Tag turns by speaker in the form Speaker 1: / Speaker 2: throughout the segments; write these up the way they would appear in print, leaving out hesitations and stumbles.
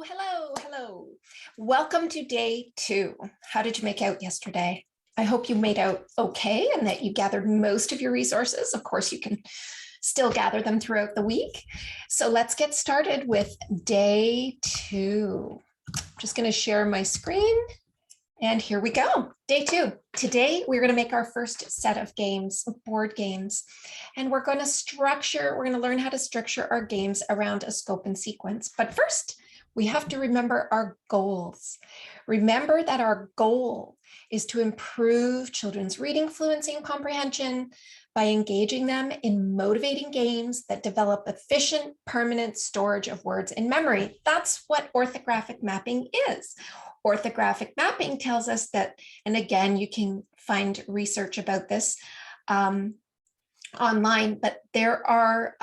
Speaker 1: Hello. Welcome to day 2. How did you make out yesterday? I hope you made out okay and that you gathered most of your resources. Of course, you can still gather them throughout the week. So let's get started with day 2. I'm just going to share my screen. And here we go. Day 2. Today, we're going to make our first set of games, board games. And we're going to learn how to structure our games around a scope and sequence. But first, we have to remember our goals. Remember that our goal is to improve children's reading fluency and comprehension by engaging them in motivating games that develop efficient, permanent storage of words in memory. That's what orthographic mapping is. Orthographic mapping tells us that, and again, you can find research about this online, but there are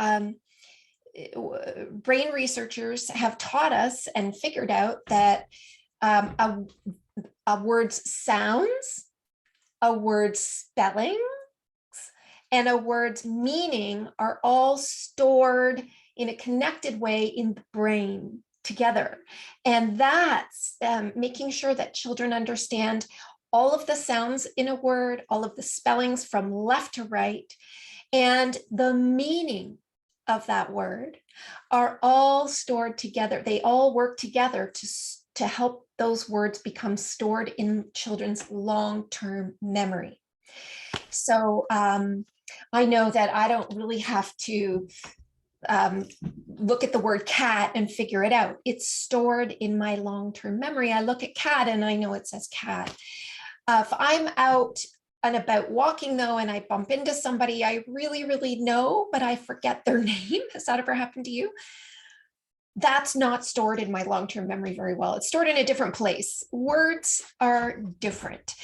Speaker 1: brain researchers have taught us and figured out that a word's sounds, a word's spelling, and a word's meaning are all stored in a connected way in the brain together. And that's making sure that children understand all of the sounds in a word, all of the spellings from left to right, and the meaning of that word are all stored together. They all work together to help those words become stored in children's long-term memory. So I know that I don't really have to look at the word cat and figure it out. It's stored in my long-term memory. I look at cat and I know it says cat. If I'm out and about walking though, and I bump into somebody I really know, but I forget their name. Has that ever happened to you? That's not stored in my long-term memory very well. It's stored in a different place. Words are different.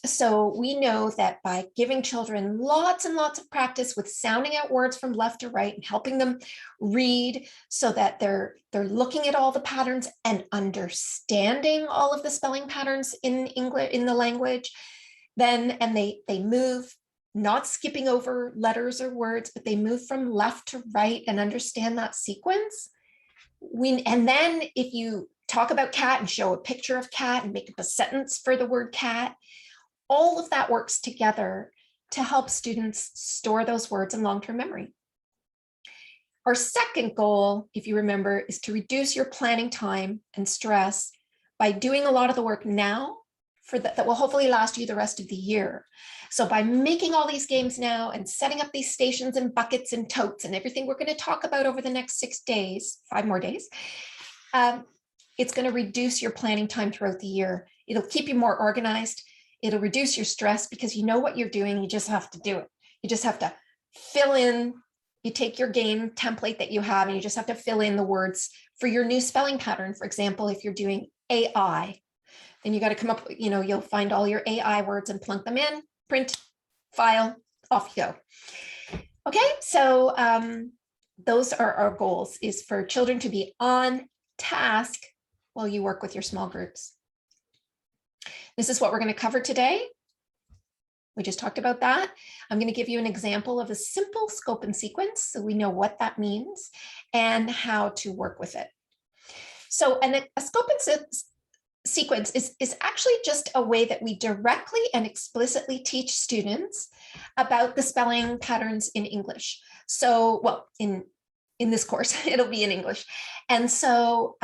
Speaker 1: So we know that by giving children lots and lots of practice with sounding out words from left to right and helping them read so that they're looking at all the patterns and understanding all of the spelling patterns in English, in the language, and they move, not skipping over letters or words, but they move from left to right and understand that sequence. And then if you talk about cat and show a picture of cat and make up a sentence for the word cat, all of that works together to help students store those words in long-term memory. Our second goal, if you remember, is to reduce your planning time and stress by doing a lot of the work now that will hopefully last you the rest of the year. So by making all these games now and setting up these stations and buckets and totes and everything we're going to talk about over the next 6 days, 5 more days, it's going to reduce your planning time throughout the year. It'll keep you more organized. It'll reduce your stress because you know what you're doing. You just have to do it. You just have to fill in. You take your game template that you have and you just have to fill in the words for your new spelling pattern. For example, if you're doing AI, then you got to come up, you'll find all your AI words and plunk them in, print, file, off you go. Okay, so those are our goals, is for children to be on task while you work with your small groups. This is what we're going to cover today. We just talked about that. I'm going to give you an example of a simple scope and sequence so we know what that means and how to work with it. So a scope and sequence is actually just a way that we directly and explicitly teach students about the spelling patterns in English. So, well, in this course, it'll be in English. And so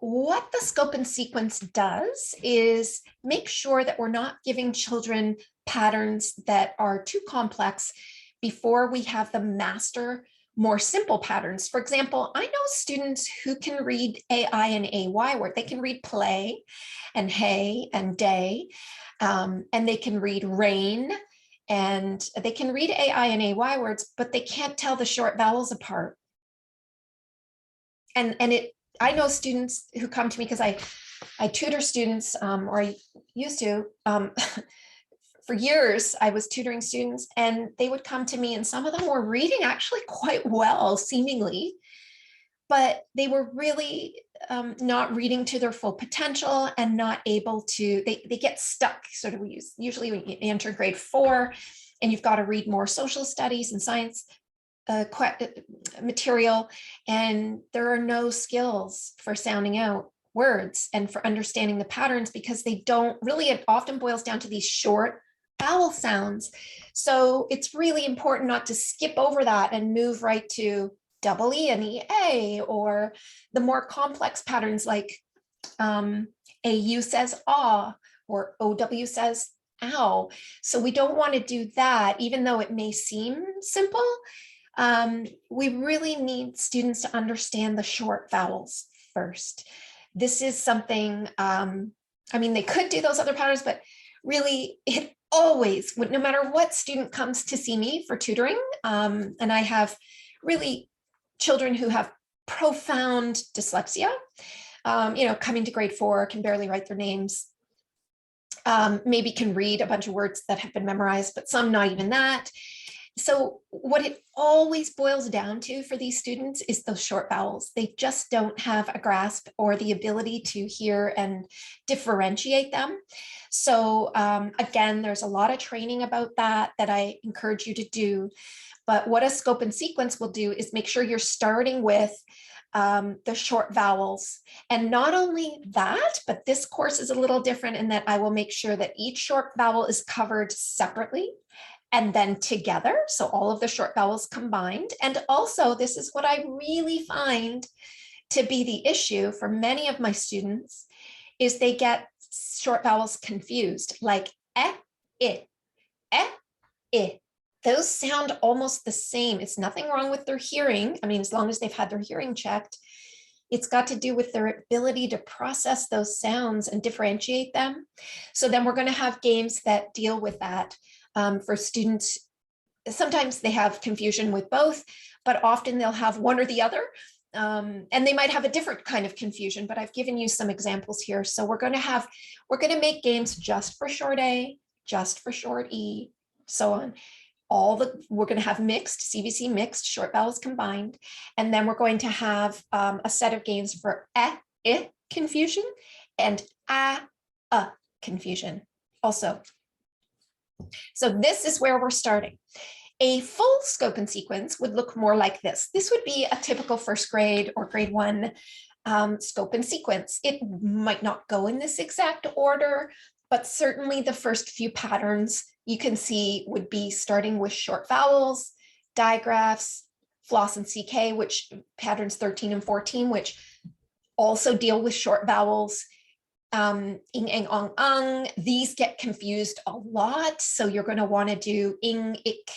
Speaker 1: what the scope and sequence does is make sure that we're not giving children patterns that are too complex before we have them master more simple patterns. For example, I know students who can read AI and AY word. They can read play and hay and day, and they can read rain, and they can read AI and AY words, but they can't tell the short vowels apart. I know students who come to me because I tutor students, or I used to, for years, I was tutoring students and they would come to me and some of them were reading actually quite well, seemingly, but they were really not reading to their full potential and not able to, they get stuck. Sort of, usually when you enter grade 4 and you've got to read more social studies and science material, and there are no skills for sounding out words and for understanding the patterns, because they don't really, it often boils down to these short vowel sounds. So it's really important not to skip over that and move right to double E and EA, or the more complex patterns like AU says ah, or OW says ow. So we don't want to do that, even though it may seem simple. We really need students to understand the short vowels first. This is something, I mean, they could do those other patterns, but really it always, no matter what student comes to see me for tutoring, and I have really children who have profound dyslexia, coming to grade 4, can barely write their names, maybe can read a bunch of words that have been memorized, but some not even that. So what it always boils down to for these students is those short vowels. They just don't have a grasp or the ability to hear and differentiate them. So again, there's a lot of training about that I encourage you to do. But what a scope and sequence will do is make sure you're starting with the short vowels. And not only that, but this course is a little different in that I will make sure that each short vowel is covered separately and then together. So all of the short vowels combined. And also, this is what I really find to be the issue for many of my students, is they get short vowels confused, like eh, it, eh, it. Those sound almost the same. It's nothing wrong with their hearing. I mean, as long as they've had their hearing checked, it's got to do with their ability to process those sounds and differentiate them. So then we're going to have games that deal with that for students. Sometimes they have confusion with both, but often they'll have one or the other. And they might have a different kind of confusion, but I've given you some examples here. So we're going to make games just for short A, just for short E, so on. We're going to have mixed, CVC mixed, short vowels combined. And then we're going to have a set of games for I confusion and confusion also. So this is where we're starting. A full scope and sequence would look more like this. This would be a typical first grade or grade 1 scope and sequence. It might not go in this exact order, but certainly the first few patterns you can see would be starting with short vowels, digraphs, floss and CK, which patterns 13 and 14, which also deal with short vowels. Ing, eng, ong, ung, these get confused a lot. So you're going to want to do ing, ik,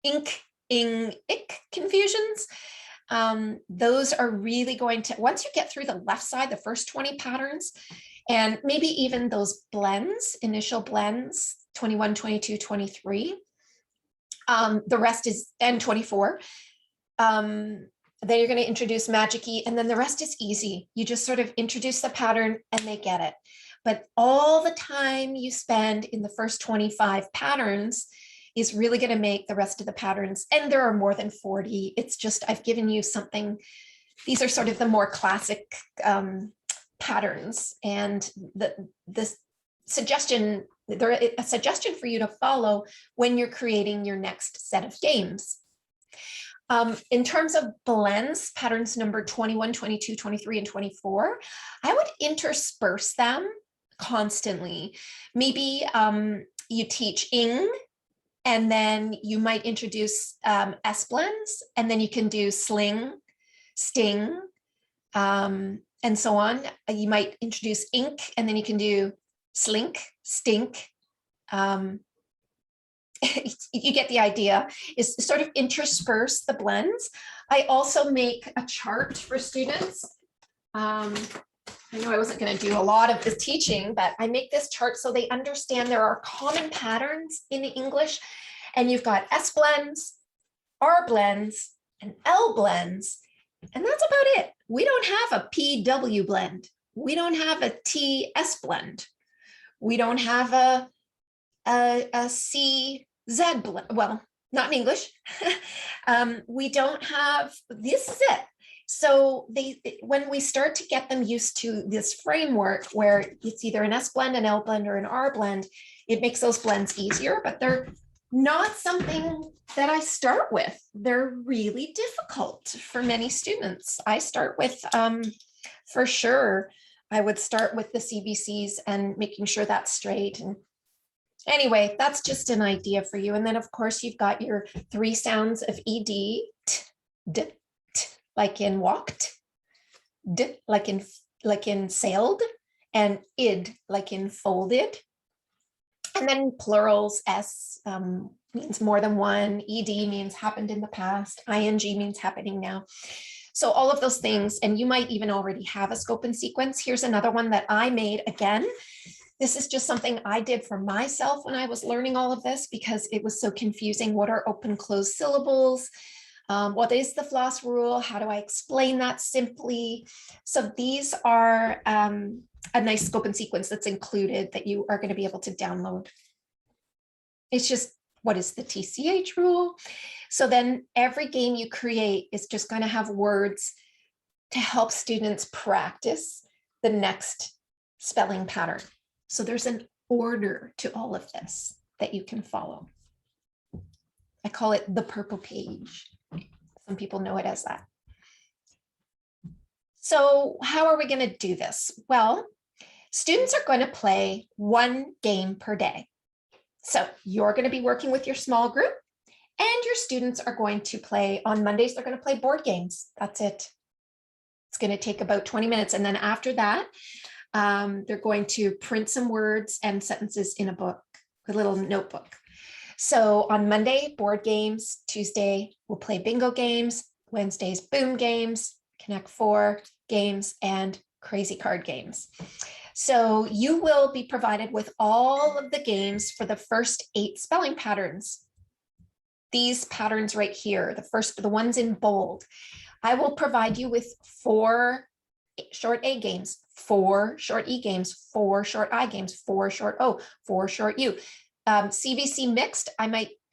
Speaker 1: ink, ing, ik confusions. Those are really going to, once you get through the left side, the first 20 patterns, and maybe even those blends, initial blends, 21, 22, 23. The rest is, and 24. Then you're going to introduce Magic E, and then the rest is easy. You just sort of introduce the pattern and they get it. But all the time you spend in the first 25 patterns is really going to make the rest of the patterns. And there are more than 40. It's just, I've given you something. These are sort of the more classic patterns. And the suggestion, a suggestion for you to follow when you're creating your next set of games. In terms of blends, patterns number 21, 22, 23, and 24, I would intersperse them constantly. Maybe you teach ing, and then you might introduce S blends, and then you can do sling, sting, and so on. You might introduce ink, and then you can do slink, stink. You get the idea, is sort of intersperse the blends. I also make a chart for students. I know I wasn't going to do a lot of the teaching, but I make this chart so they understand there are common patterns in English, and you've got S blends, R blends, and L blends, and that's about it. We don't have a PW blend. We don't have a TS blend. We don't have a CZ blend. Well, not in English. We don't have, this is it. So when we start to get them used to this framework where it's either an S blend, an L blend, or an R blend, it makes those blends easier, but they're not something that I start with. They're really difficult for many students. I start with, for sure, I would start with the CVCs and making sure that's straight. And anyway, that's just an idea for you. And then of course you've got your 3 sounds of ED, t, d, t, like in walked, d, like in sailed, and id, like in folded. And then plurals, S means more than one, ED means happened in the past, ING means happening now. So all of those things, and you might even already have a scope and sequence. Here's another one that I made. Again, this is just something I did for myself when I was learning all of this because it was so confusing. What are open closed syllables? What is the floss rule? How do I explain that simply? So these are a nice scope and sequence that's included that you are going to be able to download. It's just, what is the TCH rule? So then every game you create is just going to have words to help students practice the next spelling pattern. So there's an order to all of this that you can follow. I call it the purple page. Some people know it as that. So how are we going to do this? Well, students are going to play 1 game per day. So you're going to be working with your small group, and your students are going to play on Mondays. They're going to play board games. That's it. It's going to take about 20 minutes. And then after that, they're going to print some words and sentences in a book, a little notebook. So on Monday, board games. Tuesday, we'll play bingo games. Wednesdays, boom games, Connect 4 games, and crazy card games. So you will be provided with all of the games for the first 8 spelling patterns. These patterns right here, the ones in bold. I will provide you with 4 short A games, 4 short E games, 4 short I games, 4 short O, 4 short U. CVC mixed,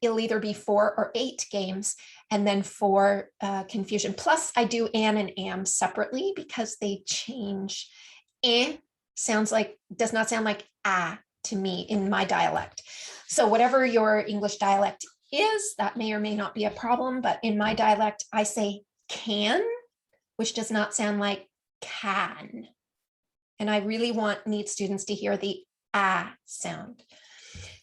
Speaker 1: it'll either be 4 or 8 games, and then 4 confusion. Plus I do an and am separately because they change. Does not sound like to me in my dialect. So whatever your English dialect is, that may or may not be a problem, but in my dialect, I say can, which does not sound like can. And I really need students to hear the sound.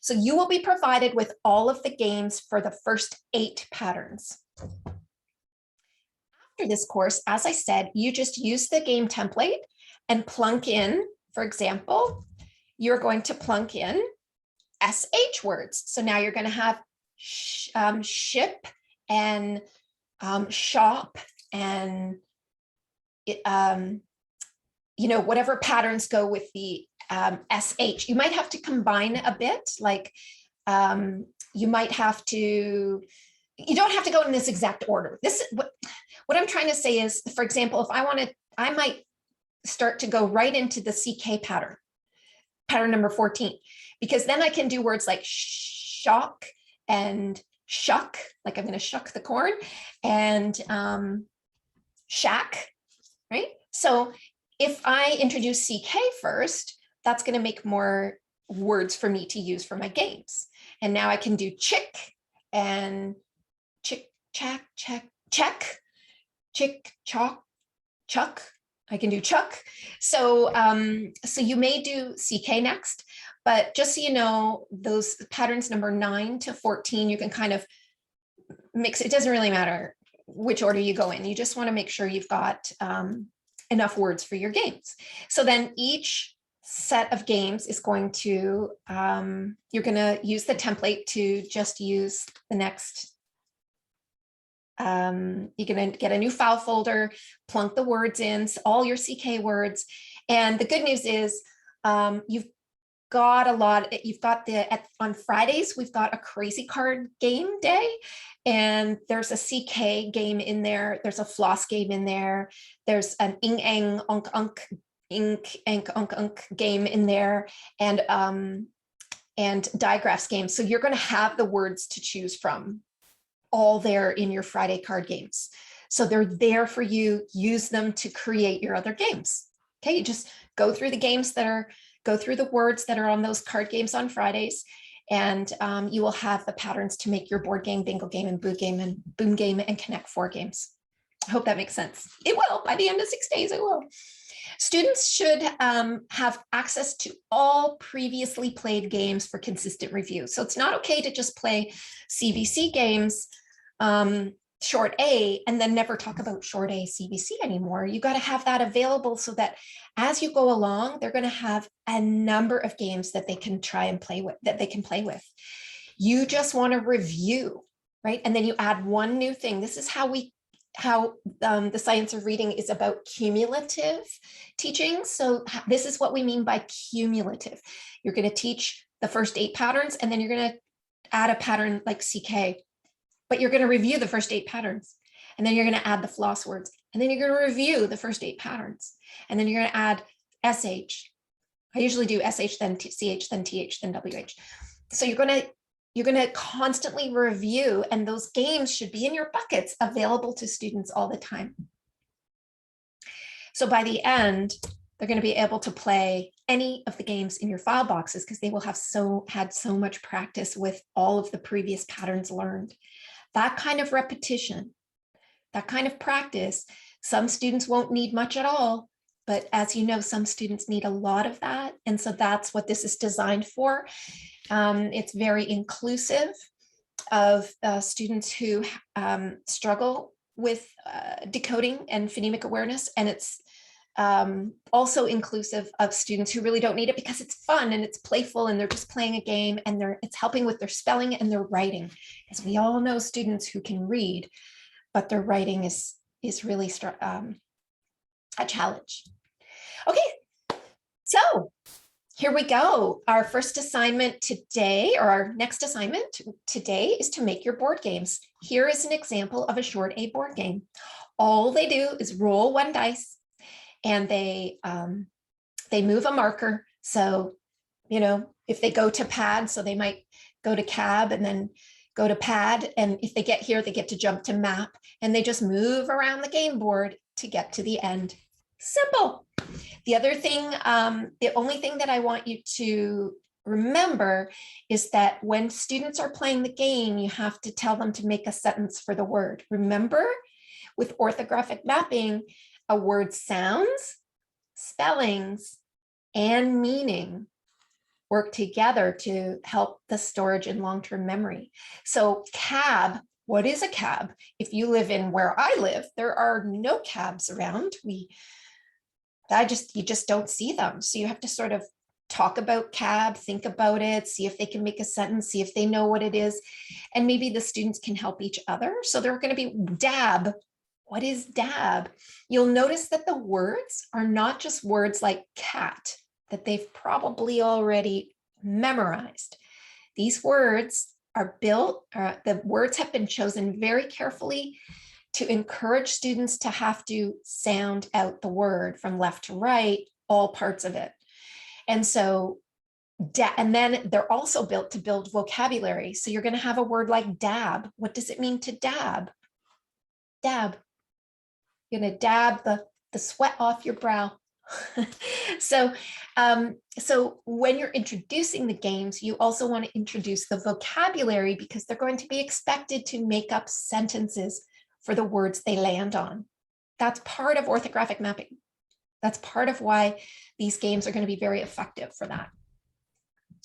Speaker 1: So you will be provided with all of the games for the first 8 patterns. After this course, as I said, you just use the game template and plunk in, for example, you're going to plunk in SH words. So now you're going to have ship and shop and whatever patterns go with the SH. You might have to combine a bit, like you might have to, you don't have to go in this exact order. This is what I'm trying to say is, for example, if I wanted, I might start to go right into the CK pattern number 14, because then I can do words like shock and shuck, like I'm going to shuck the corn, and shack, right? So if I introduce CK first, that's going to make more words for me to use for my games. And now I can do chick and chick, chack, check, check, chick, chalk, chuck. I can do chuck. So, so you may do CK next, but just so you know, those patterns number 9 to 14, you can kind of mix. It doesn't really matter which order you go in. You just want to make sure you've got enough words for your games. So then each set of games is going to, you're going to use the template to just use the next. You're going to get a new file folder, plunk the words in, all your CK words. And the good news is you've got a lot, on Fridays, we've got a crazy card game day, and there's a CK game in there. There's a floss game in there. There's an ing, ang, unk, unk, ink, ank, unk, unk game in there, and digraphs game. So you're going to have the words to choose from all there in your Friday card games. So they're there for you. Use them to create your other games. Okay, you just go through the games go through the words that are on those card games on Fridays, And you will have the patterns to make your board game, bingo game, and boom game and Connect 4 games. I hope that makes sense. It will. By the end of 6 days, it will. Students should have access to all previously played games for consistent review. So it's not okay to just play CBC games, short A, and then never talk about short A CBC anymore. You got to have that available so that as you go along, they're going to have a number of games that they can try and play with, that they can play with. You just want to review, right? And then you add one new thing. This is how the science of reading is about cumulative teaching. So this is what we mean by cumulative. You're going to teach the first 8 patterns, and then you're going to add a pattern like CK, but you're going to review the first 8 patterns. And then you're going to add the floss words. And then you're going to review the first 8 patterns. And then you're going to add SH. I usually do SH, then CH, then TH, then WH. So you're going to constantly review, and those games should be in your buckets available to students all the time. So by the end, they're going to be able to play any of the games in your file boxes because they will have had so much practice with all of the previous patterns learned. That kind of repetition, that kind of practice, some students won't need much at all, but as you know, some students need a lot of that. And so that's what this is designed for. It's very inclusive of students who struggle with decoding and phonemic awareness. And it's also inclusive of students who really don't need it because it's fun and it's playful and they're just playing a game, and it's helping with their spelling and their writing. As we all know, students who can read, but their writing is really a challenge. Okay, so here we go. Our first assignment today, or our next assignment today, is to make your board games. Here is an example of a short A board game. All they do is roll 1 dice, and they move a marker. So, you know, if they go to pad, so they might go to cab and then go to pad. And if they get here, they get to jump to map, and they just move around the game board to get to the end. Simple. The other thing, the only thing that I want you to remember is that when students are playing the game, you have to tell them to make a sentence for the word. Remember, with orthographic mapping, a word's sounds, spellings, and meaning work together to help the storage and long-term memory. So cab, what is a cab? If you live in where I live, there are no cabs around. You just don't see them. So you have to sort of talk about cab, think about it, see if they can make a sentence, see if they know what it is. And maybe the students can help each other. So they're going to be dab. What is dab? You'll notice that the words are not just words like cat that they've probably already memorized. These words are built, the words have been chosen very carefully to encourage students to have to sound out the word from left to right, all parts of it. And so, and then they're also built to build vocabulary. So you're going to have a word like dab. What does it mean to dab? Dab. You're going to dab the sweat off your brow. So when you're introducing the games, you also want to introduce the vocabulary because they're going to be expected to make up sentences for the words they land on. That's part of orthographic mapping. That's part of why these games are going to be very effective for that.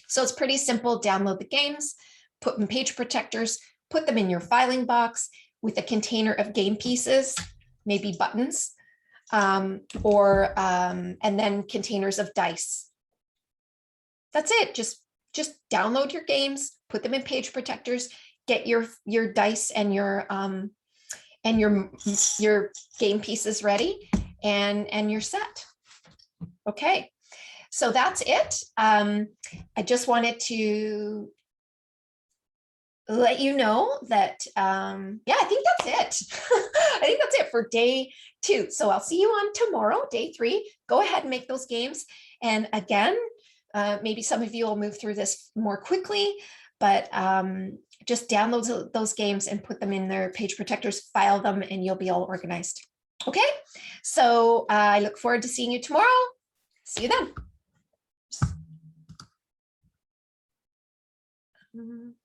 Speaker 1: So it's pretty simple. Download the games, put them in page protectors, put them in your filing box with a container of game pieces, maybe buttons, and then containers of dice. That's it. Just download your games, put them in page protectors, get your dice and your game pieces ready, and you're set. Okay, so that's it. I just wanted to let you know that, yeah, I think that's it. I think that's it for day 2. So I'll see you on tomorrow, day 3. Go ahead and make those games. And again, maybe some of you will move through this more quickly, but just download those games and put them in their page protectors, file them, and you'll be all organized. Okay, so I look forward to seeing you tomorrow. See you then. And